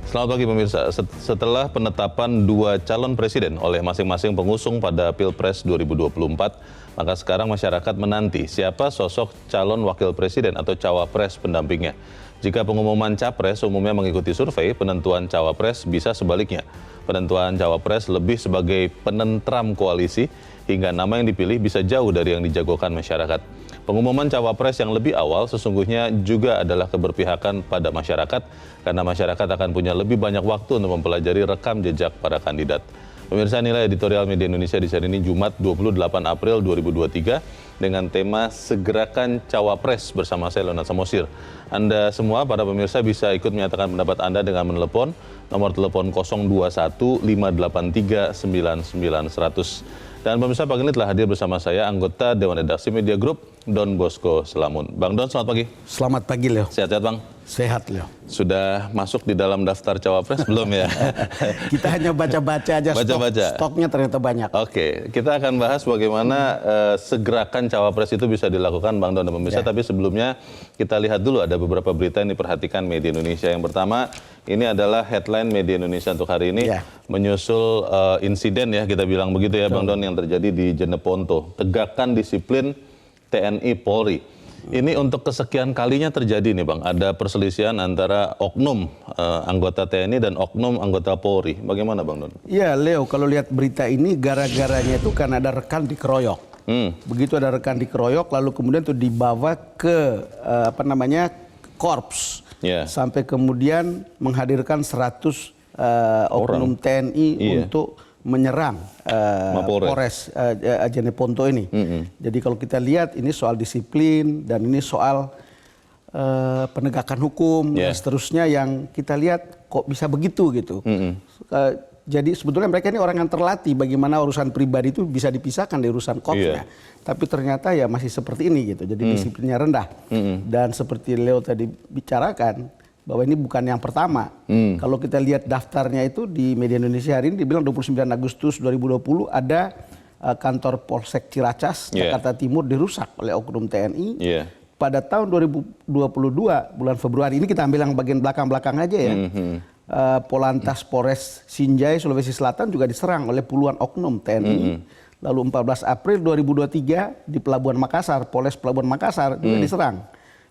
Selamat pagi pemirsa. Setelah penetapan dua calon presiden oleh masing-masing pengusung pada Pilpres 2024, maka sekarang masyarakat menanti siapa sosok calon wakil presiden atau cawapres pendampingnya. Jika pengumuman capres umumnya mengikuti survei, penentuan cawapres bisa sebaliknya. Penentuan cawapres lebih sebagai penentram koalisi hingga nama yang dipilih bisa jauh dari yang dijagokan masyarakat. Pengumuman cawapres yang lebih awal sesungguhnya juga adalah keberpihakan pada masyarakat karena masyarakat akan punya lebih banyak waktu untuk mempelajari rekam jejak para kandidat. Pemirsa, nilai editorial Media Indonesia di seri ini Jumat 28 April 2023 dengan tema Segerakan Cawapres bersama saya Leonard Samosir. Anda semua para pemirsa bisa ikut menyatakan pendapat Anda dengan menelepon nomor telepon 021 583 99 100. Dan pemirsa, pagi ini telah hadir bersama saya anggota Dewan Redaksi Media Group, Don Bosco Selamun. Bang Don, selamat pagi. Selamat pagi, Leo. Sehat-sehat, Bang? Sehat, Leo. Sudah masuk di dalam daftar cawapres belum ya? Kita hanya baca-baca aja, stoknya ternyata banyak. Oke, kita akan bahas bagaimana segerakan cawapres itu bisa dilakukan, Bang Don dan pemirsa. Ya. Tapi sebelumnya kita lihat dulu ada beberapa berita yang diperhatikan Media Indonesia. Yang pertama, ini adalah headline Media Indonesia untuk hari ini. Ya. Menyusul insiden ya, kita bilang begitu ya, Bang Don, yang terjadi di Jeneponto. Tegakkan disiplin TNI Polri. Ini untuk kesekian kalinya terjadi nih, Bang. Ada perselisihan antara oknum anggota TNI dan oknum anggota Polri. Bagaimana, Bang Don? Iya, Leo, kalau lihat berita ini gara-garanya itu kan ada rekan dikeroyok. Begitu ada rekan dikeroyok, lalu kemudian itu dibawa ke korps. Yeah. Sampai kemudian menghadirkan 100 oknum TNI untuk menyerang Polres Jeneponto ini. Jadi kalau kita lihat ini soal disiplin dan ini soal penegakan hukum dan seterusnya yang kita lihat kok bisa begitu gitu. Jadi sebetulnya mereka ini orang yang terlatih bagaimana urusan pribadi itu bisa dipisahkan dari urusan korpsnya. Tapi ternyata ya masih seperti ini gitu. Jadi disiplinnya rendah. Dan seperti Leo tadi bicarakan, bahwa ini bukan yang pertama. Kalau kita lihat daftarnya itu di Media Indonesia hari ini dibilang 29 Agustus 2020 ada kantor Polsek Ciracas, Jakarta Timur dirusak oleh oknum TNI. Pada tahun 2022 bulan Februari, ini kita ambil yang bagian belakang-belakang aja ya. Polantas Polres Sinjai, Sulawesi Selatan juga diserang oleh puluhan oknum TNI. Lalu 14 April 2023 di Pelabuhan Makassar, Polres Pelabuhan Makassar juga diserang.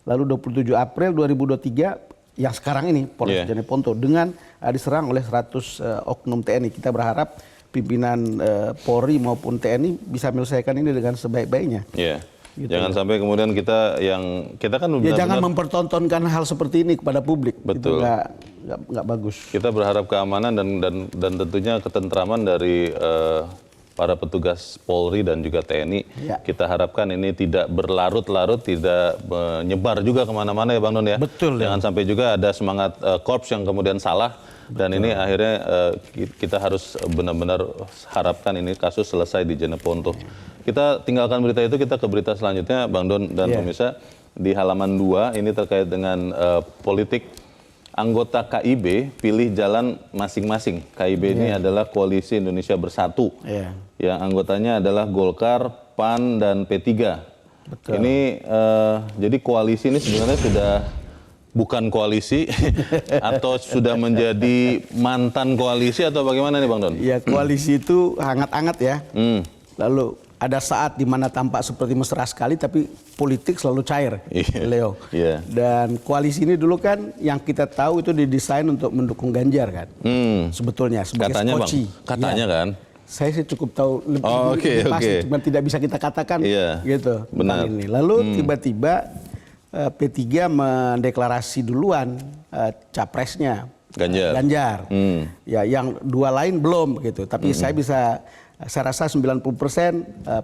Lalu 27 April 2023 yang sekarang ini Polres Jeneponto dengan diserang oleh 100 oknum TNI. Kita berharap pimpinan Polri maupun TNI bisa menyelesaikan ini dengan sebaik-baiknya. Gitu. Jangan sampai kemudian kita kan benar-benar jangan mempertontonkan hal seperti ini kepada publik. Betul. Itu nggak bagus. Kita berharap keamanan dan tentunya ketentraman dari para petugas Polri dan juga TNI. Kita harapkan ini tidak berlarut-larut, tidak menyebar juga kemana-mana ya Bang Don ya. Betul. Jangan sampai juga ada semangat korps yang kemudian salah. Dan ini akhirnya kita harus benar-benar harapkan ini kasus selesai di Jeneponto. Kita tinggalkan berita itu, kita ke berita selanjutnya Bang Don dan pemirsa. Di halaman 2 ini terkait dengan politik. Anggota KIB pilih jalan masing-masing. KIB ini adalah Koalisi Indonesia Bersatu. Yang anggotanya adalah Golkar, PAN, dan P3. Betul. Ini jadi koalisi ini sebenarnya sudah bukan koalisi atau sudah menjadi mantan koalisi atau bagaimana nih Bang Don? Ya, koalisi itu hangat-hangat ya. Lalu ada saat di mana tampak seperti mesra sekali, tapi politik selalu cair, Leo. Dan koalisi ini dulu kan yang kita tahu itu didesain untuk mendukung Ganjar kan, sebetulnya sebagai skoci. Katanya kan. Saya sih cukup tahu lebih pasti, cuma tidak bisa kita katakan gitu. Benar. Ini. Lalu tiba-tiba P3 mendeklarasi duluan capresnya Ganjar. Ya, yang dua lain belum gitu. Tapi saya rasa 90%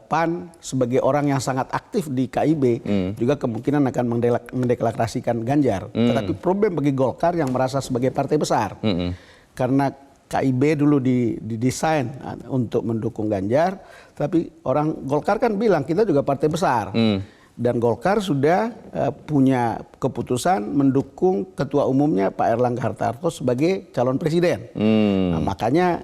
PAN sebagai orang yang sangat aktif di KIB juga kemungkinan akan mendeklarasikan Ganjar. Tetapi problem bagi Golkar yang merasa sebagai partai besar. Karena KIB dulu didesain untuk mendukung Ganjar, tapi orang Golkar kan bilang kita juga partai besar. Dan Golkar sudah punya keputusan mendukung ketua umumnya Pak Erlangga Hartarto sebagai calon presiden. Nah, makanya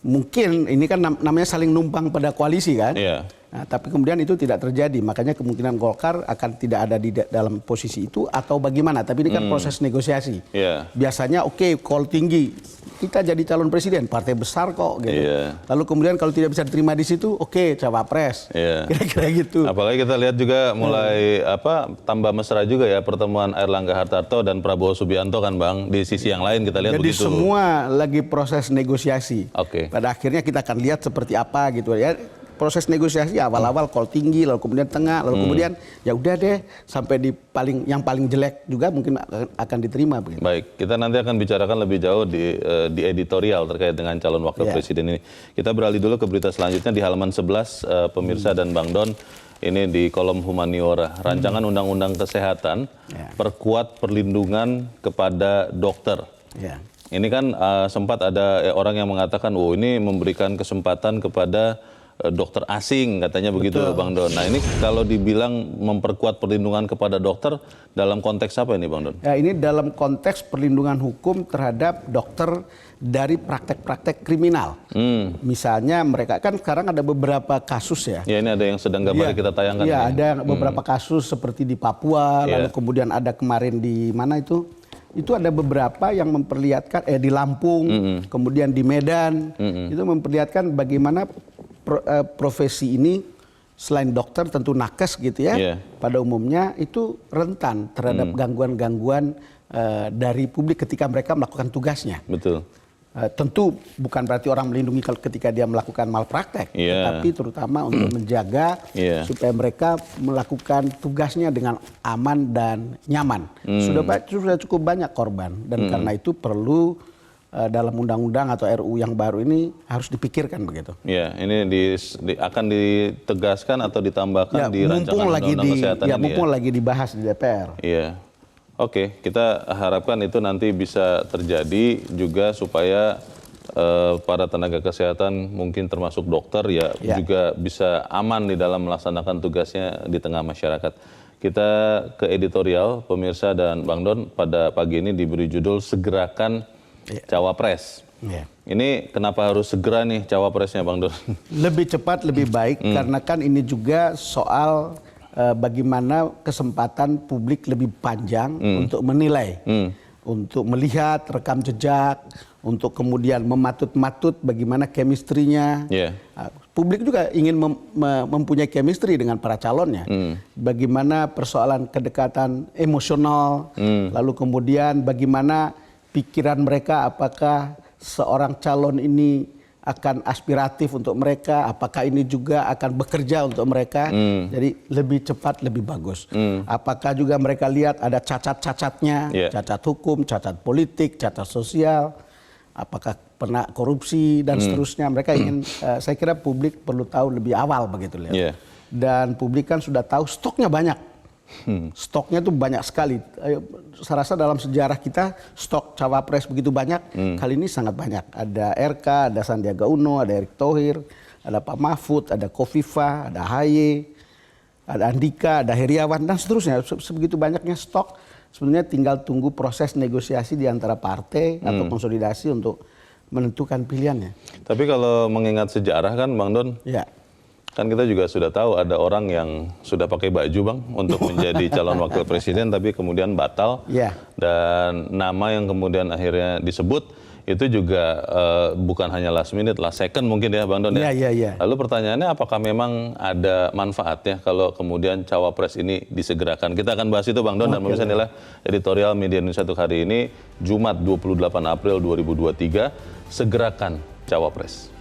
mungkin ini kan namanya saling numpang pada koalisi kan. Iya. Nah, tapi kemudian itu tidak terjadi, makanya kemungkinan Golkar akan tidak ada di dalam posisi itu atau bagaimana. Tapi ini kan proses negosiasi. Yeah. Biasanya call tinggi, kita jadi calon presiden, partai besar kok gitu. Yeah. Lalu kemudian kalau tidak bisa diterima di situ, cawapres. Yeah. Kira-kira gitu. Apalagi kita lihat juga mulai tambah mesra juga ya pertemuan Airlangga Hartarto dan Prabowo Subianto kan Bang, di sisi yang lain kita lihat jadi begitu. Jadi semua lagi proses negosiasi. Pada akhirnya kita akan lihat seperti apa gitu ya. Proses negosiasi awal-awal call tinggi, lalu kemudian tengah, lalu kemudian ya udah deh sampai di yang paling jelek juga mungkin akan diterima begitu. Baik, kita nanti akan bicarakan lebih jauh di editorial terkait dengan calon wakil presiden ini. Kita beralih dulu ke berita selanjutnya di halaman 11 pemirsa dan Bang Don. Ini di kolom humaniora, rancangan undang-undang kesehatan perkuat perlindungan kepada dokter. Ini kan sempat ada orang yang mengatakan, ini memberikan kesempatan kepada dokter asing katanya. Begitu. Betul. Bang Don. Nah ini kalau dibilang memperkuat perlindungan kepada dokter dalam konteks apa ini Bang Don? Ya, ini dalam konteks perlindungan hukum terhadap dokter dari praktek-praktek kriminal. Misalnya mereka kan sekarang ada beberapa kasus ya. Ya ini ada yang sedang gambar kita tayangkan. Ya ada beberapa kasus seperti di Papua, lalu kemudian ada kemarin di mana itu? Itu ada beberapa yang memperlihatkan di Lampung, kemudian di Medan, itu memperlihatkan bagaimana profesi ini selain dokter tentu nakes gitu ya, pada umumnya itu rentan terhadap gangguan-gangguan dari publik ketika mereka melakukan tugasnya. Betul. Tentu bukan berarti orang melindungi ketika dia melakukan malpraktek, tapi terutama untuk menjaga supaya mereka melakukan tugasnya dengan aman dan nyaman. Sudah cukup banyak korban dan karena itu perlu dalam undang-undang atau RUU yang baru ini harus dipikirkan begitu. Ya, ini akan ditegaskan atau ditambahkan di rancangan undang-undang kesehatan ini. Mumpung lagi dibahas di DPR. Iya. Oke, kita harapkan itu nanti bisa terjadi juga supaya para tenaga kesehatan mungkin termasuk dokter juga bisa aman di dalam melaksanakan tugasnya di tengah masyarakat. Kita ke editorial, pemirsa dan Bang Don, pada pagi ini diberi judul Segerakan Cawapres. Ini kenapa harus segera nih cawapresnya Bang Don? Lebih cepat lebih baik karena kan ini juga soal bagaimana kesempatan publik lebih panjang untuk menilai, untuk melihat rekam jejak, untuk kemudian mematut-matut bagaimana chemistry-nya. Publik juga ingin mempunyai chemistry dengan para calonnya. Bagaimana persoalan kedekatan emosional, lalu kemudian bagaimana pikiran mereka, apakah seorang calon ini akan aspiratif untuk mereka, apakah ini juga akan bekerja untuk mereka. Jadi lebih cepat lebih bagus. Apakah juga mereka lihat ada cacat-cacatnya, cacat hukum, cacat politik, cacat sosial, apakah pernah korupsi dan seterusnya. Mereka ingin, saya kira publik perlu tahu lebih awal begitu lihat. Dan publik kan sudah tahu stoknya banyak. Stoknya tuh banyak sekali. Saya rasa dalam sejarah kita stok cawapres begitu banyak, kali ini sangat banyak. Ada RK, ada Sandiaga Uno, ada Erick Thohir, ada Pak Mahfud, ada Kofifa, ada Ahy, ada Andika, ada Heriawan dan seterusnya. Sebegitu banyaknya stok. Sebenarnya tinggal tunggu proses negosiasi di antara partai atau konsolidasi untuk menentukan pilihannya. Tapi kalau mengingat sejarah kan Bang Don, kan kita juga sudah tahu ada orang yang sudah pakai baju Bang untuk menjadi calon wakil presiden tapi kemudian batal. Dan nama yang kemudian akhirnya disebut itu juga bukan hanya last minute, last second mungkin ya Bang Don ya. Lalu pertanyaannya apakah memang ada manfaatnya kalau kemudian cawapres ini disegerakan? Kita akan bahas itu Bang Don dan pemirsa inilah editorial Media Indonesia untuk hari ini Jumat 28 April 2023, Segerakan Cawapres.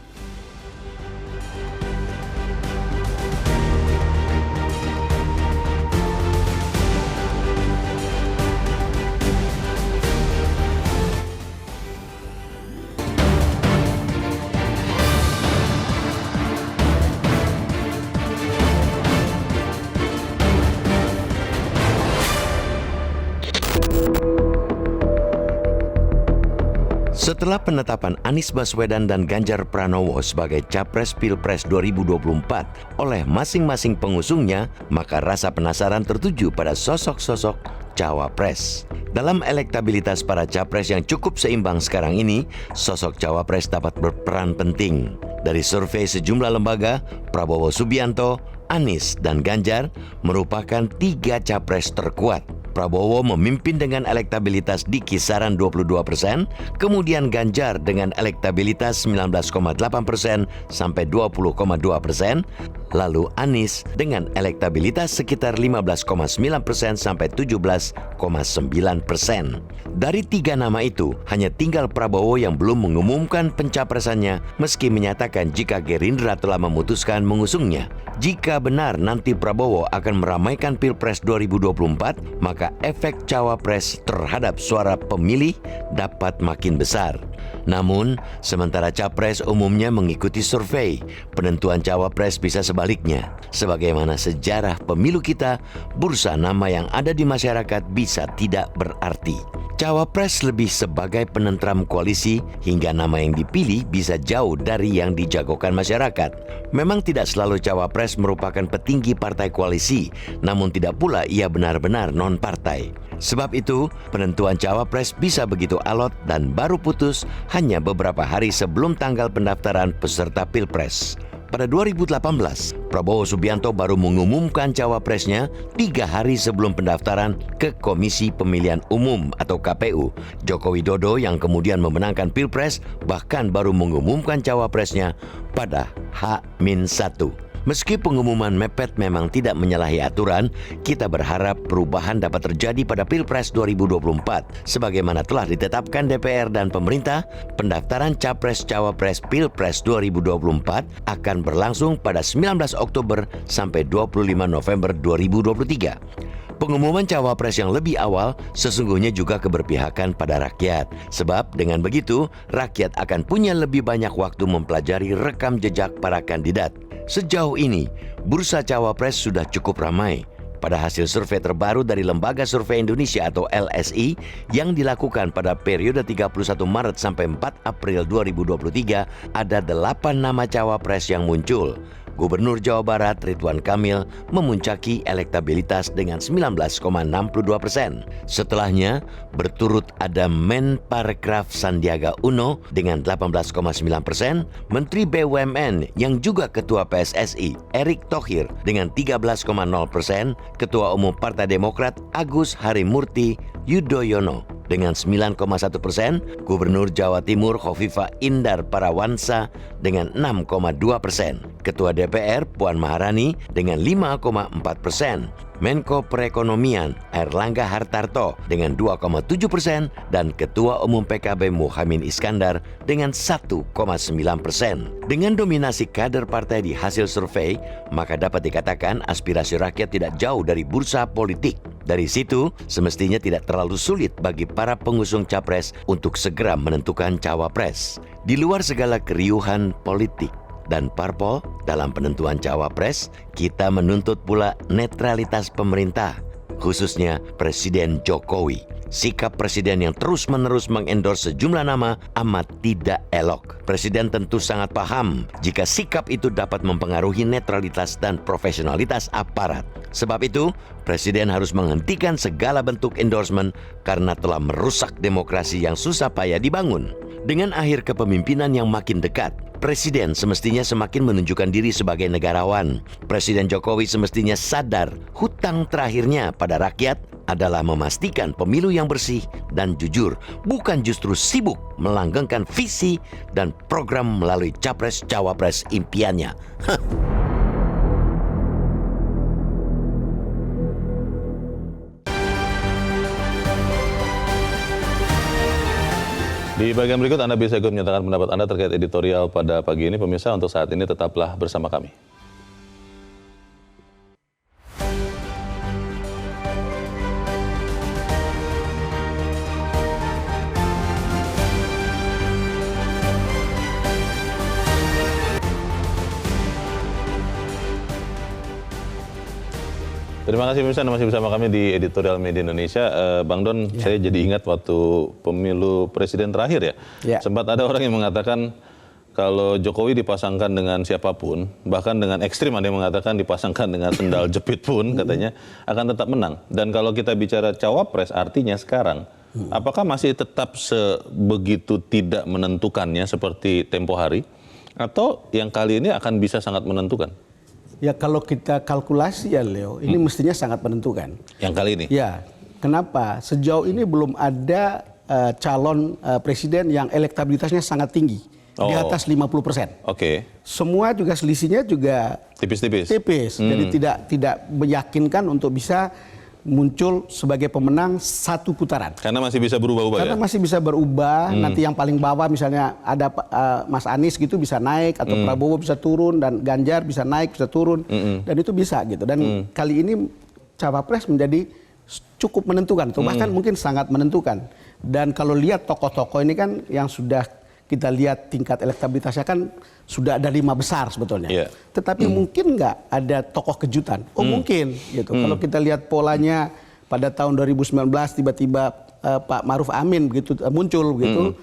Setelah penetapan Anies Baswedan dan Ganjar Pranowo sebagai Capres Pilpres 2024 oleh masing-masing pengusungnya, maka rasa penasaran tertuju pada sosok-sosok cawapres. Dalam elektabilitas para capres yang cukup seimbang sekarang ini, sosok cawapres dapat berperan penting. Dari survei sejumlah lembaga, Prabowo Subianto, Anies, dan Ganjar merupakan 3 capres terkuat. Prabowo memimpin dengan elektabilitas di kisaran 22%, kemudian Ganjar dengan elektabilitas 19,8% sampai 20,2%, lalu Anies dengan elektabilitas sekitar 15,9% sampai 17,9%. Dari 3 nama itu, hanya tinggal Prabowo yang belum mengumumkan pencapresannya meski menyatakan jika Gerindra telah memutuskan mengusungnya. Jika benar nanti Prabowo akan meramaikan Pilpres 2024, maka efek cawapres terhadap suara pemilih dapat makin besar. Namun, sementara capres umumnya mengikuti survei, penentuan cawapres bisa sebaliknya. Sebagaimana sejarah pemilu kita, bursa nama yang ada di masyarakat bisa tidak berarti. Cawapres lebih sebagai penentram koalisi hingga nama yang dipilih bisa jauh dari yang dijagokan masyarakat. Memang tidak selalu cawapres merupakan petinggi partai koalisi, namun tidak pula ia benar-benar non-partai. Sebab itu, penentuan cawapres bisa begitu alot dan baru putus hanya beberapa hari sebelum tanggal pendaftaran peserta Pilpres. Pada 2018, Prabowo Subianto baru mengumumkan cawapresnya 3 hari sebelum pendaftaran ke Komisi Pemilihan Umum atau KPU. Joko Widodo yang kemudian memenangkan Pilpres bahkan baru mengumumkan cawapresnya pada H-1. Meski pengumuman mepet memang tidak menyalahi aturan, kita berharap perubahan dapat terjadi pada Pilpres 2024. Sebagaimana telah ditetapkan DPR dan pemerintah, pendaftaran Capres-Cawapres Pilpres 2024 akan berlangsung pada 19 Oktober sampai 25 November 2023. Pengumuman cawapres yang lebih awal sesungguhnya juga keberpihakan pada rakyat. Sebab dengan begitu, rakyat akan punya lebih banyak waktu mempelajari rekam jejak para kandidat. Sejauh ini, bursa cawapres sudah cukup ramai. Pada hasil survei terbaru dari Lembaga Survei Indonesia atau LSI yang dilakukan pada periode 31 Maret sampai 4 April 2023, ada 8 nama cawapres yang muncul. Gubernur Jawa Barat Ridwan Kamil memuncaki elektabilitas dengan 19,62%. Setelahnya berturut ada Menparekraf Sandiaga Uno dengan 18,9%, Menteri BUMN yang juga Ketua PSSI Erick Thohir dengan 13,0%, Ketua Umum Partai Demokrat Agus Harimurti Yudhoyono dengan 9,1%, Gubernur Jawa Timur Khofifah Indar Parawansa dengan 6,2%, Ketua DPR Puan Maharani dengan 5,4%, Menko Perekonomian Airlangga Hartarto dengan 2,7% dan Ketua Umum PKB Muhaimin Iskandar dengan 1,9%. Dengan dominasi kader partai di hasil survei, maka dapat dikatakan aspirasi rakyat tidak jauh dari bursa politik. Dari situ, semestinya tidak terlalu sulit bagi para pengusung capres untuk segera menentukan cawapres. Di luar segala keriuhan politik dan parpol dalam penentuan cawapres, kita menuntut pula netralitas pemerintah, khususnya Presiden Jokowi. Sikap Presiden yang terus-menerus mengendorse sejumlah nama amat tidak elok. Presiden tentu sangat paham jika sikap itu dapat mempengaruhi netralitas dan profesionalitas aparat. Sebab itu, Presiden harus menghentikan segala bentuk endorsement karena telah merusak demokrasi yang susah payah dibangun. Dengan akhir kepemimpinan yang makin dekat, Presiden semestinya semakin menunjukkan diri sebagai negarawan. Presiden Jokowi semestinya sadar hutang terakhirnya pada rakyat adalah memastikan pemilu yang bersih dan jujur, bukan justru sibuk melanggengkan visi dan program melalui capres-cawapres impiannya. Di bagian berikut Anda bisa ikut menyatakan pendapat Anda terkait editorial pada pagi ini. Pemirsa, untuk saat ini tetaplah bersama kami. Terima kasih pemirsa, Anda masih bersama kami di Editorial Media Indonesia. Bang Don, saya jadi ingat waktu pemilu presiden terakhir ya. Sempat ada orang yang mengatakan kalau Jokowi dipasangkan dengan siapapun, bahkan dengan ekstrim ada yang mengatakan dipasangkan dengan sendal jepit pun katanya akan tetap menang. Dan kalau kita bicara cawapres artinya sekarang, apakah masih tetap sebegitu tidak menentukannya seperti tempo hari? Atau yang kali ini akan bisa sangat menentukan? Ya kalau kita kalkulasi ya Leo, ini mestinya sangat menentukan. Yang kali ini? Ya, kenapa? Sejauh ini belum ada calon presiden yang elektabilitasnya sangat tinggi, di atas 50%. Oke. Semua juga selisihnya juga tipis-tipis. Jadi tidak meyakinkan untuk bisa muncul sebagai pemenang satu putaran. Karena masih bisa berubah-ubah. Karena masih bisa berubah. Nanti yang paling bawah misalnya ada Mas Anies gitu bisa naik, atau Prabowo bisa turun, dan Ganjar bisa naik bisa turun, dan itu bisa gitu. Dan kali ini cawapres menjadi cukup menentukan, atau bahkan mungkin sangat menentukan. Dan kalau lihat tokoh-tokoh ini kan yang sudah kita lihat tingkat elektabilitasnya kan sudah ada 5 besar sebetulnya. Yeah. Tetapi mungkin nggak ada tokoh kejutan? Oh mungkin gitu. Kalau kita lihat polanya pada tahun 2019 tiba-tiba Pak Maruf Amin begitu muncul begitu.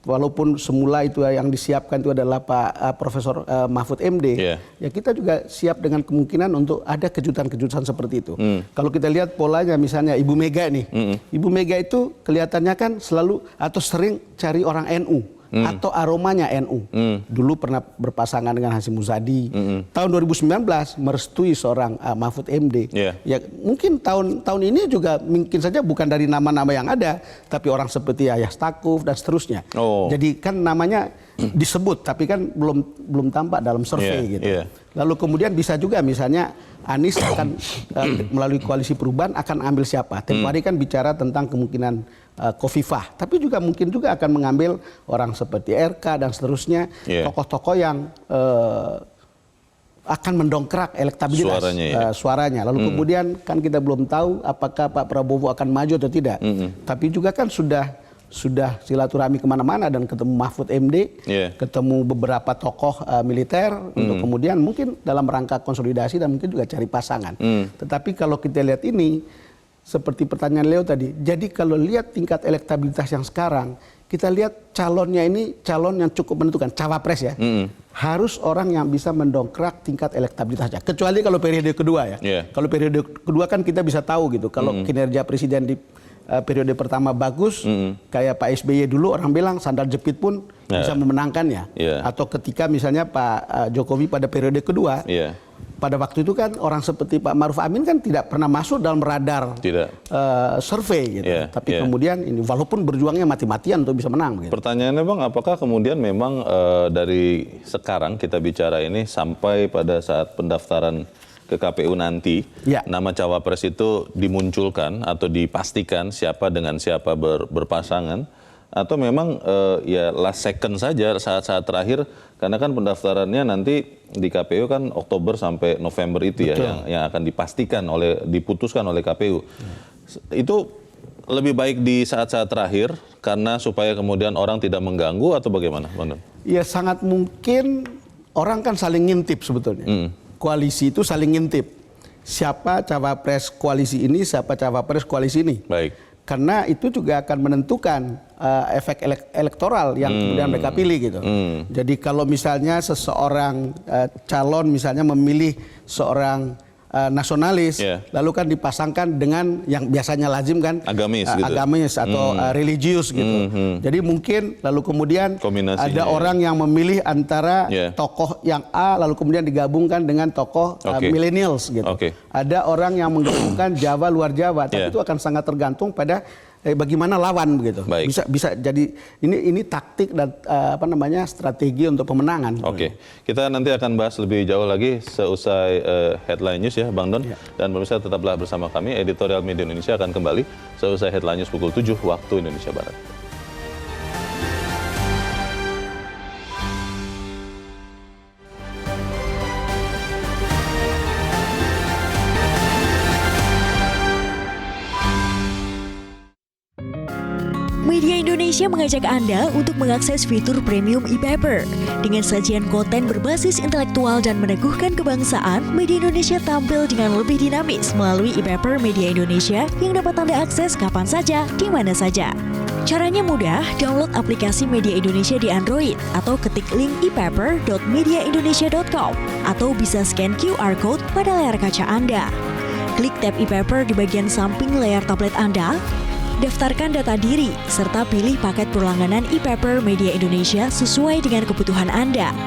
Walaupun semula itu yang disiapkan itu adalah Pak Profesor Mahfud MD, ya kita juga siap dengan kemungkinan untuk ada kejutan-kejutan seperti itu. Kalau kita lihat polanya misalnya Ibu Mega nih, Ibu Mega itu kelihatannya kan selalu atau sering cari orang NU. Atau aromanya NU. Dulu pernah berpasangan dengan Hasyim Muzadi. Tahun 2019 merestui seorang Mahfud MD. Ya mungkin tahun ini juga mungkin saja bukan dari nama-nama yang ada, tapi orang seperti Yahya Stakuf dan seterusnya. Jadi kan namanya disebut, tapi kan belum tampak dalam survei gitu. Lalu kemudian bisa juga misalnya Anies akan melalui koalisi perubahan akan ambil siapa. Tempo hari kan bicara tentang kemungkinan Khofifah, tapi juga mungkin juga akan mengambil orang seperti RK dan seterusnya, tokoh-tokoh yang akan mendongkrak elektabilitas suaranya. Lalu kemudian kan kita belum tahu apakah Pak Prabowo akan maju atau tidak. Tapi juga kan sudah silaturahmi kemana-mana dan ketemu Mahfud MD, ketemu beberapa tokoh militer untuk kemudian mungkin dalam rangka konsolidasi dan mungkin juga cari pasangan. Tetapi kalau kita lihat ini, seperti pertanyaan Leo tadi, jadi kalau lihat tingkat elektabilitas yang sekarang, kita lihat calonnya ini calon yang cukup menentukan, cawapres ya. Harus orang yang bisa mendongkrak tingkat elektabilitasnya. Kecuali kalau periode kedua ya. Kalau periode kedua kan kita bisa tahu gitu, kalau kinerja presiden di periode pertama bagus, kayak Pak SBY dulu orang bilang sandal jepit pun bisa memenangkannya. Atau ketika misalnya Pak Jokowi pada periode kedua, pada waktu itu kan orang seperti Pak Maruf Amin kan tidak pernah masuk dalam radar survei gitu. Tapi kemudian ini walaupun berjuangnya mati-matian untuk bisa menang. Gitu. Pertanyaannya Bang, apakah kemudian memang dari sekarang kita bicara ini sampai pada saat pendaftaran ke KPU nanti, nama cawapres itu dimunculkan atau dipastikan siapa dengan siapa berpasangan, atau memang ya last second saja, saat-saat terakhir, karena kan pendaftarannya nanti di KPU kan Oktober sampai November itu ya yang akan diputuskan oleh KPU. Itu lebih baik di saat-saat terakhir karena supaya kemudian orang tidak mengganggu atau bagaimana, Bang Don? Ya sangat mungkin orang kan saling ngintip sebetulnya. Koalisi itu saling ngintip. Siapa cawapres koalisi ini, siapa cawapres koalisi ini. Baik. Karena itu juga akan menentukan efek elektoral yang kemudian mereka pilih gitu. Jadi kalau misalnya seseorang calon misalnya memilih seorang nasionalis, lalu kan dipasangkan dengan yang biasanya lazim kan agamis atau religius gitu. Jadi mungkin lalu kemudian ada orang yang memilih antara tokoh yang A lalu kemudian digabungkan dengan tokoh millennials gitu. Ada orang yang menggabungkan Jawa luar Jawa, tapi itu akan sangat tergantung pada bagaimana lawan begitu. Bisa jadi ini taktik dan strategi untuk pemenangan. Kita nanti akan bahas lebih jauh lagi seusai headline news ya Bang Don. Dan pemirsa tetaplah bersama kami, Editorial Media Indonesia akan kembali seusai headline news pukul 7 waktu Indonesia Barat. Media Indonesia mengajak Anda untuk mengakses fitur premium e-paper. Dengan sajian konten berbasis intelektual dan meneguhkan kebangsaan, Media Indonesia tampil dengan lebih dinamis melalui e-paper Media Indonesia yang dapat Anda akses kapan saja, di mana saja. Caranya mudah, download aplikasi Media Indonesia di Android atau ketik link ePaper.mediaindonesia.com atau bisa scan QR Code pada layar kaca Anda. Klik tab ePaper di bagian samping layar tablet Anda, daftarkan data diri, serta pilih paket berlangganan ePaper Media Indonesia sesuai dengan kebutuhan Anda.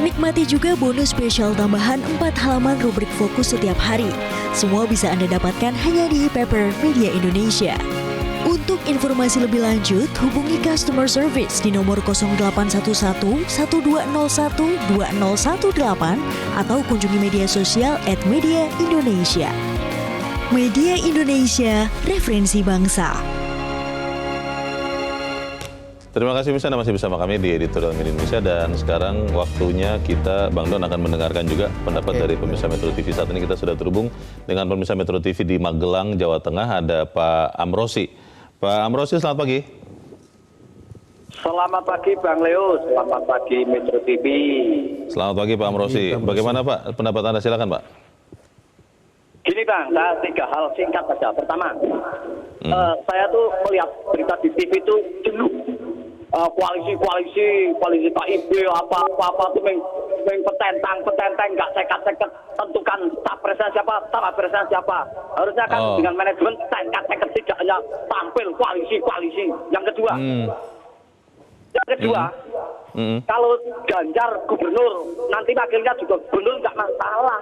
Nikmati juga bonus spesial tambahan 4 halaman rubrik fokus setiap hari. Semua bisa Anda dapatkan hanya di ePaper Media Indonesia. Untuk informasi lebih lanjut, hubungi customer service di nomor 0811 1201 2018 atau kunjungi media sosial @mediaindonesia. Media Indonesia, referensi bangsa. Terima kasih Miss, Anda masih bersama kami di Editorial Media Indonesia, dan sekarang waktunya kita, Bang Don, akan mendengarkan juga pendapat dari pemirsa Metro TV. Saat ini kita sudah terhubung dengan pemirsa Metro TV di Magelang, Jawa Tengah, ada Pak Amrosi. Pak Amrosi, selamat pagi. Selamat pagi Bang Leo, selamat pagi Metro TV. Selamat pagi Pak Amrosi. Bagaimana Pak pendapat Anda? Silakan Pak. Gini Bang, saya 3 hal singkat saja. Pertama, saya tuh melihat berita di TV itu jenuh. Koalisi KIB apa tuh petentang nggak sekat-sekat tentukan capresnya siapa. Harusnya kan dengan manajemen sekat-sekat tidak hanya tampil koalisi. Yang kedua, kalau Ganjar gubernur, nanti wakilnya juga gubernur nggak masalah.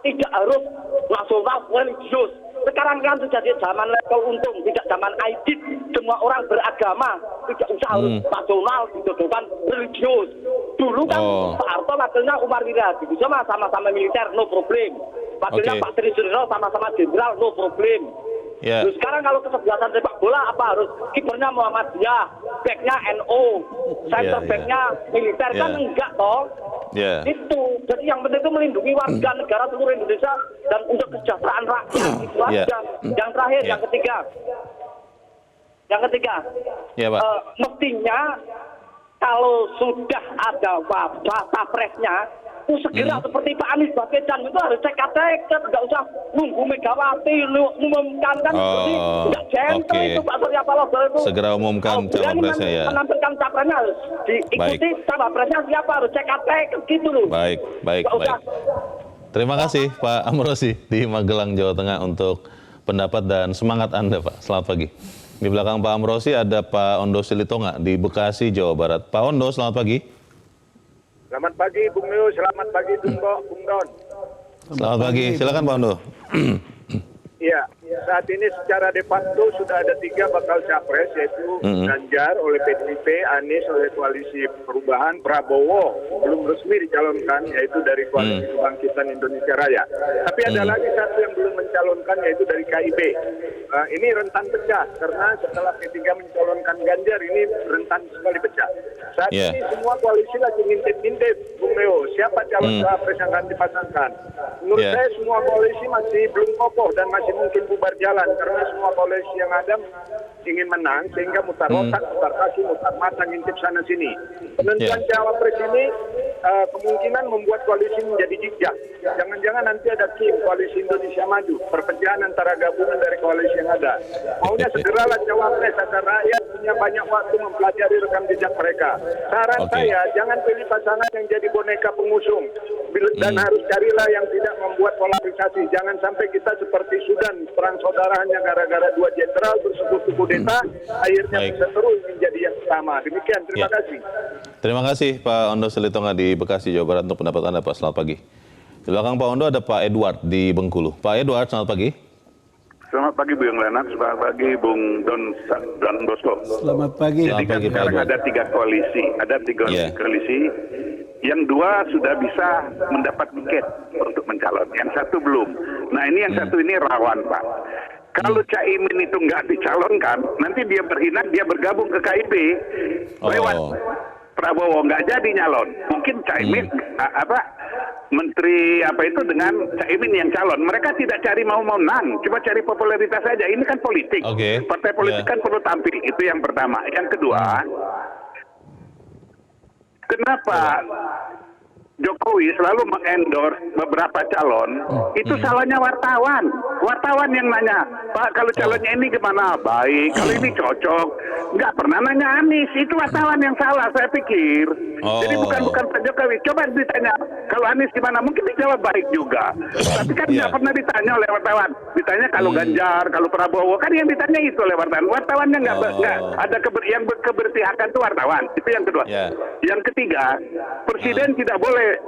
Tidak harus nasional religius. Sekarang kan sudah zaman level untung, tidak zaman aidit. Semua orang beragama, tidak usah harus nasional, dituduhkan religius. Dulu kan Pak Harto wakilnya Umar Wiradi, sama-sama militer, no problem. Wakilnya Pak Tri Sudiro sama-sama jenderal, no problem. Yeah. Terus sekarang kalau kesebelasan sepak bola apa harus kipernya Muhammadiyah, backnya NO, center backnya militer, kan enggak toh? Itu, jadi yang penting itu melindungi warga negara seluruh Indonesia dan untuk kesejahteraan rakyat, itu aja. Yang terakhir, yang ketiga, mestinya kalau sudah ada capresnya, segera seperti Pak Anies Baswedan itu harus cek-cek, nggak usah nunggu Megawati umumkan kan, nggak gentle itu Pak Surya Paloh itu. Segera umumkan cawapresnya ya. Menampilkan capresnya harus diikuti, cawapresnya siapa harus cek-cek gitu loh. Baik. Terima kasih Pak Amrosi di Magelang, Jawa Tengah untuk pendapat dan semangat Anda Pak. Selamat pagi. Di belakang Pak Amrosi ada Pak Ondo Silitonga di Bekasi, Jawa Barat. Pak Ondo, selamat pagi. Selamat pagi Bung Leo, selamat pagi Bung Don. Selamat pagi, silakan Pak Ondo. Iya, saat ini secara de facto sudah ada 3 bakal capres, yaitu Ganjar oleh PDIP, Anies oleh Koalisi Perubahan, Prabowo belum resmi dicalonkan, yaitu dari Koalisi Kebangkitan Indonesia Raya. Tapi ada lagi satu yang belum mencalonkan, yaitu dari KIB. Ini rentan pecah, karena setelah P3 mencalonkan Ganjar, ini rentan sekali pecah. Saat ini semua koalisi lagi ngintip-ngintip, Bung Leo, siapa calon capres yang akan dipasangkan. Menurut saya semua koalisi masih belum kokoh dan masih mungkin bubar jalan, karena semua koalisi yang ada ingin menang, sehingga mutar otak, mutar kaki, mutar mata, ngintip sana sini. Penentuan cawapres ini kemungkinan membuat koalisi menjadi jejak. Jangan-jangan nanti ada kim Koalisi Indonesia Maju, perpecahan antara gabungan dari koalisi yang ada. Maunya segeralah cawapres agar rakyat punya banyak waktu mempelajari rekam jejak mereka. Saran saya, jangan pilih pasangan yang jadi boneka pengusung, dan harus carilah yang tidak membuat polarisasi. Jangan sampai kita seperti Sudan, perang saudara hanya gara-gara 2 jenderal bersekutu kudeta, akhirnya bisa terus menjadi yang sama. Demikian, terima kasih. Terima kasih Pak Ondo Silitonga di Bekasi, Jawa Barat untuk pendapat Anda Pak. Selamat pagi. Di belakang Pak Ondo ada Pak Edward di Bengkulu. Pak Edward, selamat pagi. Selamat pagi Bung Leonard, selamat pagi Bung Don Bosco. Selamat pagi. Jadi kan sekarang ada 3 koalisi, koalisi. Yang 2 sudah bisa mendapat tiket untuk mencalon, yang 1 belum. Nah ini yang 1 ini rawan Pak. Kalau Caimin itu nggak dicalonkan, nanti dia berkhianat, dia bergabung ke KIB lewat Prabowo, nggak jadi nyalon. Mungkin Caimin Menteri dengan Caimin yang calon. Mereka tidak cari mau menang, cuma cari popularitas saja. Ini kan politik. Partai politik kan perlu tampil. Itu yang pertama. Yang kedua, kenapa Jokowi selalu mengendorse beberapa calon? Itu salahnya wartawan. Wartawan yang nanya, Pak kalau calonnya ini gimana? Baik, kalau ini cocok. nggak pernah nanya Anies. Itu wartawan yang salah, saya pikir. Jadi bukan Pak Jokowi. Coba ditanya, kalau Anies gimana? Mungkin dijawab baik juga. Tapi kan nggak pernah ditanya oleh wartawan. Ditanya kalau Ganjar, kalau Prabowo, kan yang ditanya itu oleh wartawan. Wartawannya nggak ada yang keberpihakan itu wartawan. Itu yang kedua. Yang ketiga, Presiden tidak boleh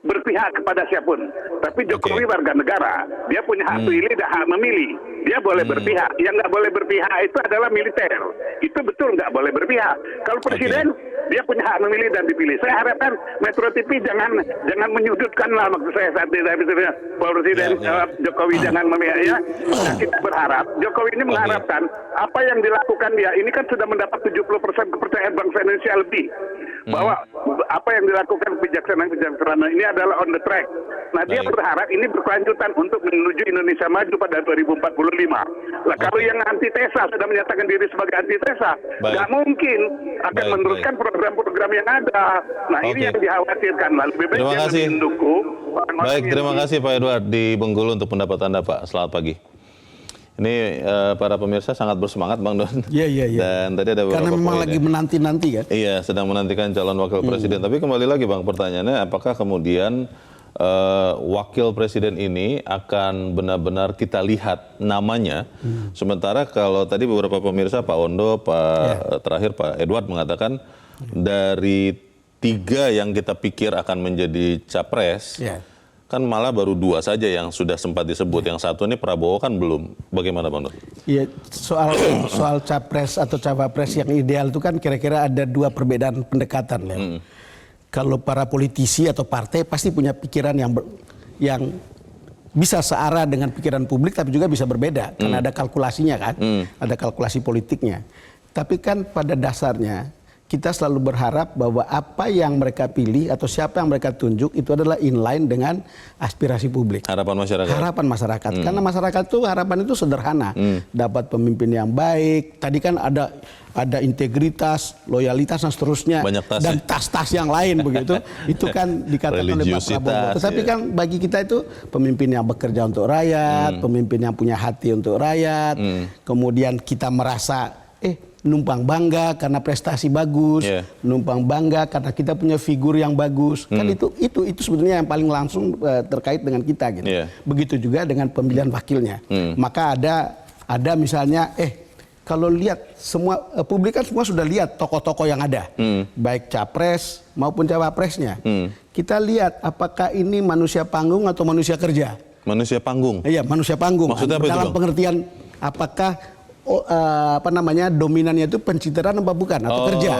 berpihak kepada siapapun. Tapi Jokowi warga negara, dia punya hak pilih dan hak memilih. Dia boleh berpihak. Yang nggak boleh berpihak itu adalah militer. Itu betul nggak boleh berpihak. Kalau presiden, dia punya hak memilih dan dipilih. Saya harapkan Metro TV jangan menyudutkan lah maksud saya saat ini. Presiden Jokowi jangan memihak ya. Kita berharap Jokowi ini mengharapkan apa yang dilakukan dia. Ini kan sudah mendapat 70% kepercayaan bangsa Indonesia lebih. Bahwa apa yang dilakukan kebijaksanaan ini adalah on the track. Nah, dia berharap ini berkelanjutan untuk menuju Indonesia maju pada 2045. Nah, kalau yang antitesa sudah menyatakan diri sebagai antitesa, nggak mungkin akan meneruskan program-program yang ada. Nah, ini yang dikhawatirkan. Lebih baik yang mendukung. Baik, terima kasih Pak Edward di Bengkulu untuk pendapat Anda, Pak. Selamat pagi. Ini para pemirsa sangat bersemangat, Bang Don. Iya. Dan tadi ada beberapa karena memang poin lagi menanti-nanti kan. Iya, sedang menantikan calon wakil presiden. Tapi kembali lagi, Bang, pertanyaannya apakah kemudian wakil presiden ini akan benar-benar kita lihat namanya? Sementara kalau tadi beberapa pemirsa, Pak Ondo, terakhir Pak Edward mengatakan dari 3 yang kita pikir akan menjadi capres, kan malah baru 2 saja yang sudah sempat disebut. Yang satu ini Prabowo kan belum. Bagaimana, Bang Don? Iya, soal capres atau cawapres yang ideal itu kan kira-kira ada 2 perbedaan pendekatan ya. Kalau para politisi atau partai pasti punya pikiran yang bisa searah dengan pikiran publik, tapi juga bisa berbeda karena ada kalkulasinya kan, ada kalkulasi politiknya. Tapi kan pada dasarnya kita selalu berharap bahwa apa yang mereka pilih atau siapa yang mereka tunjuk itu adalah inline dengan aspirasi publik. Harapan masyarakat. Harapan masyarakat. Karena masyarakat itu harapan itu sederhana. Dapat pemimpin yang baik. Tadi kan ada integritas, loyalitas dan seterusnya. Banyak tas, dan tas-tas yang lain begitu. Itu kan dikatakan oleh Pak Prabowo. Tetapi kan bagi kita itu pemimpin yang bekerja untuk rakyat, pemimpin yang punya hati untuk rakyat. Kemudian kita merasa numpang bangga karena prestasi bagus, numpang bangga karena kita punya figur yang bagus. Kan itu sebetulnya yang paling langsung terkait dengan kita gitu. Begitu juga dengan pemilihan wakilnya. Maka ada misalnya kalau lihat semua publik kan semua sudah lihat tokoh-tokoh yang ada, baik capres maupun cawapresnya. Kita lihat apakah ini manusia panggung atau manusia kerja. Manusia panggung. Iya, manusia panggung. Maksudnya apa dalam itu, pengertian apakah dominannya itu pencitraan apa bukan atau kerja.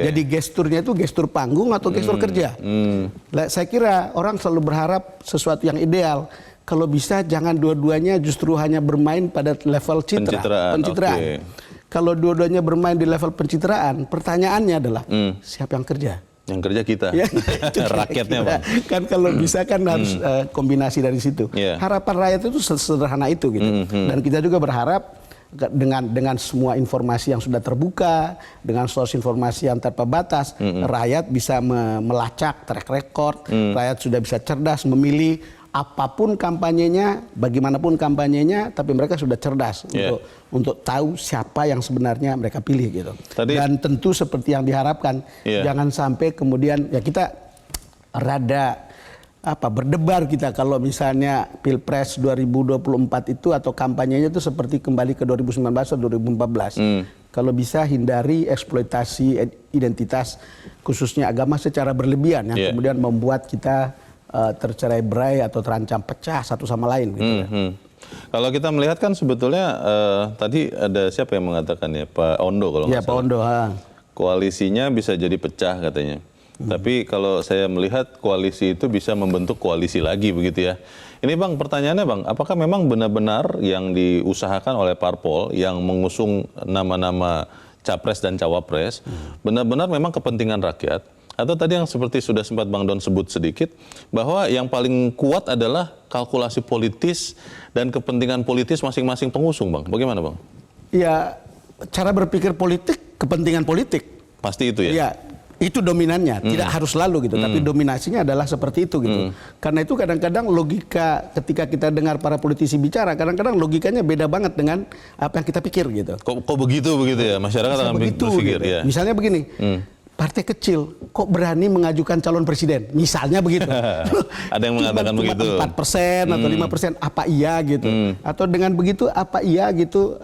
Jadi gesturnya itu gestur panggung atau gestur kerja. Saya kira orang selalu berharap sesuatu yang ideal. Kalau bisa jangan dua-duanya justru hanya bermain pada level pencitraan. Kalau dua-duanya bermain di level pencitraan, pertanyaannya adalah siapa yang kerja? Yang kerja kita, rakyatnya, Bang. Kan kalau bisa kan harus kombinasi dari situ. Harapan rakyat itu sederhana itu gitu. Dan kita juga berharap dengan semua informasi yang sudah terbuka, dengan source informasi yang tanpa batas, rakyat bisa melacak track record, rakyat sudah bisa cerdas memilih apapun kampanyenya, bagaimanapun kampanyenya, tapi mereka sudah cerdas untuk tahu siapa yang sebenarnya mereka pilih gitu. Dan tentu seperti yang diharapkan, jangan sampai kemudian ya kita rada berdebar kita kalau misalnya Pilpres 2024 itu atau kampanyenya itu seperti kembali ke 2019 atau 2014. Kalau bisa hindari eksploitasi identitas khususnya agama secara berlebihan yang kemudian membuat kita tercerai-berai atau terancam pecah satu sama lain gitu. Kalau kita melihat kan sebetulnya tadi ada siapa yang mengatakan ya, Pak Ondo kalau nggak salah. Pak Ondo. Koalisinya bisa jadi pecah katanya. Tapi kalau saya melihat koalisi itu bisa membentuk koalisi lagi begitu ya. Ini Bang, pertanyaannya Bang, apakah memang benar-benar yang diusahakan oleh parpol yang mengusung nama-nama capres dan cawapres benar-benar memang kepentingan rakyat? Atau tadi yang seperti sudah sempat Bang Don sebut sedikit, bahwa yang paling kuat adalah kalkulasi politis dan kepentingan politis masing-masing pengusung, Bang? Bagaimana, Bang? Ya, cara berpikir politik, kepentingan politik. Pasti itu ya? Ya, Itu dominannya, tidak harus selalu gitu, tapi dominasinya adalah seperti itu gitu. Karena itu kadang-kadang logika ketika kita dengar para politisi bicara, kadang-kadang logikanya beda banget dengan apa yang kita pikir gitu. Kok begitu ya, masyarakat akan berpikir gitu. ya. Misalnya begini, partai kecil kok berani mengajukan calon presiden, misalnya begitu. Ada yang mengatakan begitu. 4% atau 5%, apa iya gitu? Atau dengan begitu apa iya gitu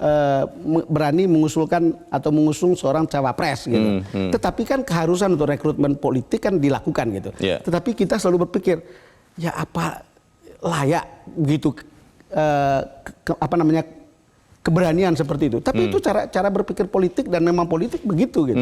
berani mengusulkan atau mengusung seorang cawapres gitu. Tetapi kan keharusan untuk rekrutmen politik kan dilakukan gitu. Yeah. Tetapi kita selalu berpikir, ya apa layak gitu keberanian seperti itu. Tapi itu cara berpikir politik dan memang politik begitu gitu.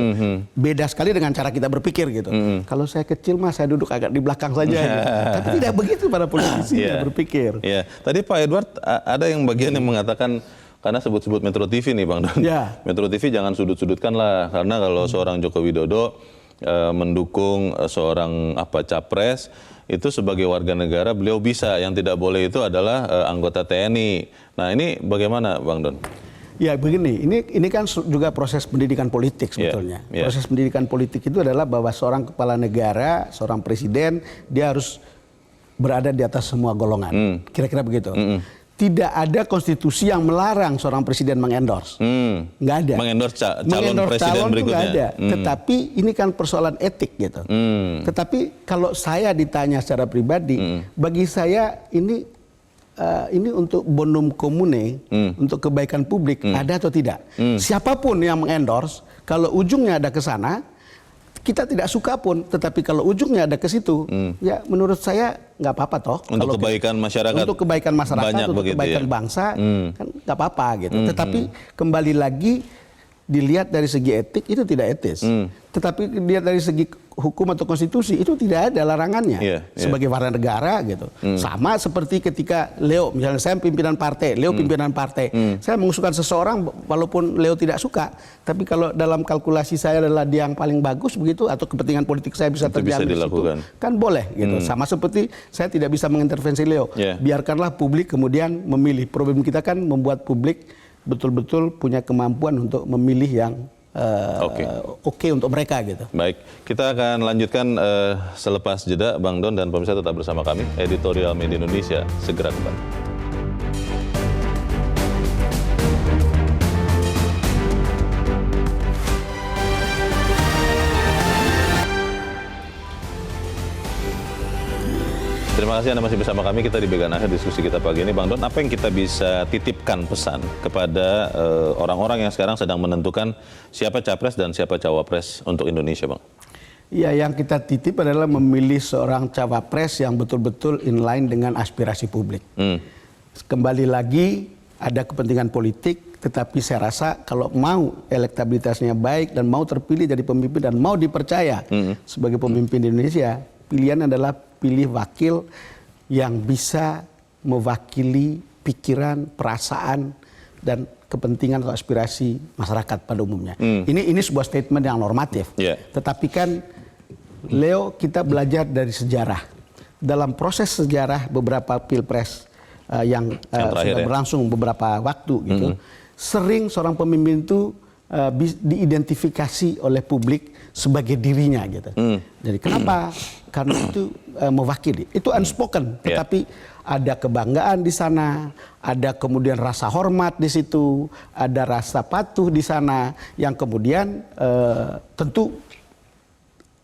Beda sekali dengan cara kita berpikir gitu. Kalau saya kecil mah saya duduk agak di belakang saja. Gitu. Tapi tidak begitu para politisi berpikir. Yeah. Tadi Pak Edward ada yang bagian yang mengatakan, karena sebut-sebut Metro TV nih Bang Don. Yeah. Metro TV jangan sudut-sudutkan lah, karena kalau seorang Joko Widodo mendukung seorang capres, itu sebagai warga negara beliau bisa, yang tidak boleh itu adalah anggota TNI. Nah ini bagaimana Bang Don? Ya begini, ini kan juga proses pendidikan politik sebetulnya. Proses pendidikan politik itu adalah bahwa seorang kepala negara, seorang presiden, dia harus berada di atas semua golongan. Kira-kira begitu. Tidak ada konstitusi yang melarang seorang presiden mengendorse. Nggak ada. Mengendorse calon presiden berikutnya. Nggak ada. Tetapi ini kan persoalan etik gitu. Tetapi kalau saya ditanya secara pribadi, bagi saya ini untuk bonum commune, untuk kebaikan publik, ada atau tidak. Siapapun yang mengendorse, kalau ujungnya ada ke sana, kita tidak suka pun, tetapi kalau ujungnya ada ke situ, ya menurut saya nggak apa-apa toh. Untuk kebaikan masyarakat. Untuk kebaikan masyarakat, untuk kebaikan bangsa, kan nggak apa-apa gitu. Tetapi kembali lagi dilihat dari segi etik itu tidak etis. Tetapi dilihat dari segi hukum atau konstitusi itu tidak ada larangannya sebagai warga negara gitu. Sama seperti ketika Leo, misalnya saya pimpinan partai, Leo pimpinan partai, saya mengusulkan seseorang walaupun Leo tidak suka, tapi kalau dalam kalkulasi saya adalah dia yang paling bagus begitu, atau kepentingan politik saya bisa terjamin di situ, kan boleh gitu. Sama seperti saya tidak bisa mengintervensi Leo, biarkanlah publik kemudian memilih. Problem kita kan membuat publik betul-betul punya kemampuan untuk memilih yang oke untuk mereka gitu. Baik, kita akan lanjutkan selepas jeda, Bang Don dan pemirsa tetap bersama kami. Editorial Media Indonesia segera kembali. Terima kasih Anda masih bersama kami. Kita di bagian akhir diskusi kita pagi ini. Bang Don, apa yang kita bisa titipkan pesan kepada orang-orang yang sekarang sedang menentukan siapa capres dan siapa cawapres untuk Indonesia, Bang? Ya, yang kita titip adalah memilih seorang cawapres yang betul-betul inline dengan aspirasi publik. Kembali lagi, ada kepentingan politik, tetapi saya rasa kalau mau elektabilitasnya baik dan mau terpilih jadi pemimpin dan mau dipercaya sebagai pemimpin di Indonesia, pilihan adalah pilih wakil yang bisa mewakili pikiran, perasaan, dan kepentingan atau aspirasi masyarakat pada umumnya. Ini sebuah statement yang normatif. Tetapi kan Leo, kita belajar dari sejarah. Dalam proses sejarah beberapa pilpres yang sudah berlangsung beberapa waktu gitu, sering seorang pemimpin itu diidentifikasi oleh publik sebagai dirinya gitu. Jadi kenapa? Karena itu mewakili. Itu unspoken, tetapi ada kebanggaan di sana, ada kemudian rasa hormat di situ, ada rasa patuh di sana, yang kemudian tentu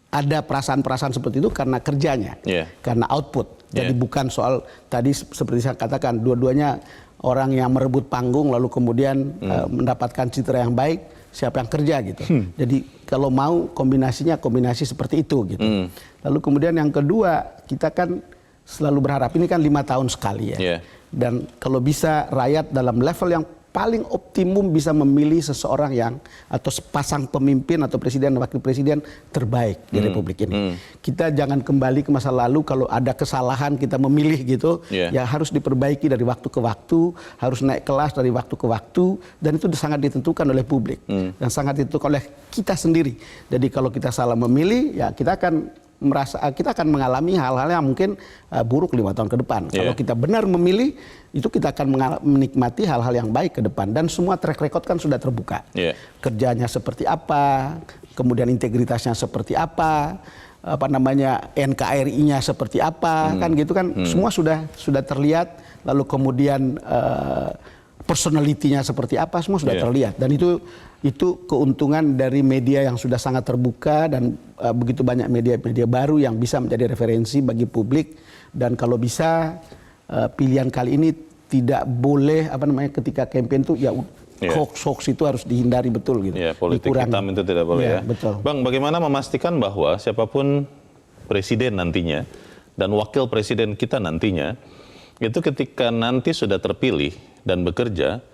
ada perasaan-perasaan seperti itu karena kerjanya, karena output. Jadi bukan soal tadi seperti saya katakan, dua-duanya orang yang merebut panggung lalu kemudian mendapatkan citra yang baik, siapa yang kerja gitu. Jadi kalau mau kombinasinya kombinasi seperti itu gitu. Lalu kemudian yang kedua, kita kan selalu berharap, ini kan 5 tahun sekali ya. Dan kalau bisa rakyat dalam level yang paling optimum bisa memilih seseorang yang atau sepasang pemimpin atau presiden dan wakil presiden terbaik di Republik ini. Kita jangan kembali ke masa lalu, kalau ada kesalahan kita memilih gitu, ya harus diperbaiki dari waktu ke waktu, harus naik kelas dari waktu ke waktu, dan itu sangat ditentukan oleh publik dan sangat ditentukan oleh kita sendiri. Jadi kalau kita salah memilih, ya kita akan kita akan mengalami hal-hal yang mungkin buruk 5 tahun ke depan. Kalau kita benar memilih, itu kita akan menikmati hal-hal yang baik ke depan. Dan semua track record kan sudah terbuka. Kerjanya seperti apa, kemudian integritasnya seperti apa NKRI-nya seperti apa, kan gitu kan, semua sudah terlihat. Lalu kemudian personality-nya seperti apa, semua sudah terlihat. Dan itu keuntungan dari media yang sudah sangat terbuka dan begitu banyak media-media baru yang bisa menjadi referensi bagi publik. Dan kalau bisa pilihan kali ini tidak boleh ketika campaign itu hoax itu harus dihindari betul gitu. Politik hitam itu tidak boleh Betul. Bang, bagaimana memastikan bahwa siapapun presiden nantinya dan wakil presiden kita nantinya itu ketika nanti sudah terpilih dan bekerja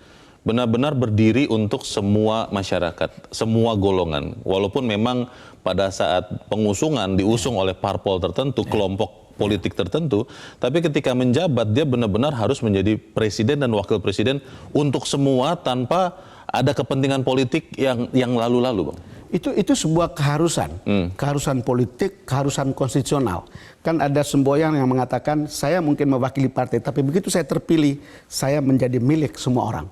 benar-benar berdiri untuk semua masyarakat, semua golongan. Walaupun memang pada saat pengusungan diusung oleh parpol tertentu, kelompok politik tertentu, tapi ketika menjabat dia benar-benar harus menjadi presiden dan wakil presiden untuk semua tanpa ada kepentingan politik yang lalu-lalu, Bang. Itu sebuah keharusan, keharusan politik, keharusan konstitusional. Kan ada semboyan yang mengatakan saya mungkin mewakili partai, tapi begitu saya terpilih, saya menjadi milik semua orang.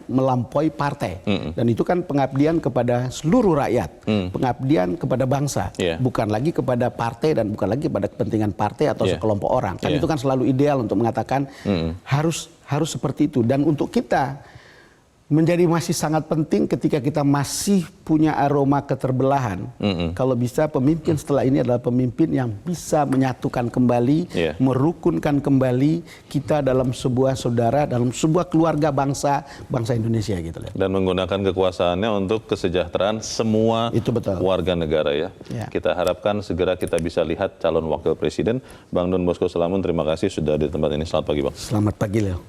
Melampaui partai. Dan itu kan pengabdian kepada seluruh rakyat, pengabdian kepada bangsa, bukan lagi kepada partai dan bukan lagi kepada kepentingan partai atau sekelompok orang. Kan itu kan selalu ideal untuk mengatakan harus seperti itu. Dan untuk kita menjadi masih sangat penting ketika kita masih punya aroma keterbelahan. Kalau bisa pemimpin setelah ini adalah pemimpin yang bisa menyatukan kembali, merukunkan kembali kita dalam sebuah saudara, dalam sebuah keluarga bangsa Indonesia gitu. Dan menggunakan kekuasaannya untuk kesejahteraan semua warga negara ya. Kita harapkan segera kita bisa lihat calon wakil presiden. Bang Don Bosco Salamun, terima kasih sudah di tempat ini. Selamat pagi, Bang. Selamat pagi, Leo.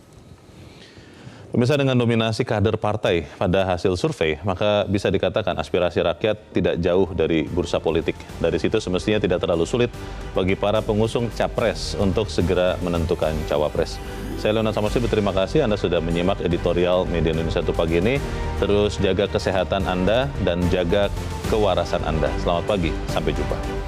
Pemirsa, dengan dominasi kader partai pada hasil survei, maka bisa dikatakan aspirasi rakyat tidak jauh dari bursa politik. Dari situ semestinya tidak terlalu sulit bagi para pengusung capres untuk segera menentukan cawapres. Saya Leonard Samarsi berterima kasih Anda sudah menyimak editorial Media Indonesia 1 pagi ini. Terus jaga kesehatan Anda dan jaga kewarasan Anda. Selamat pagi, sampai jumpa.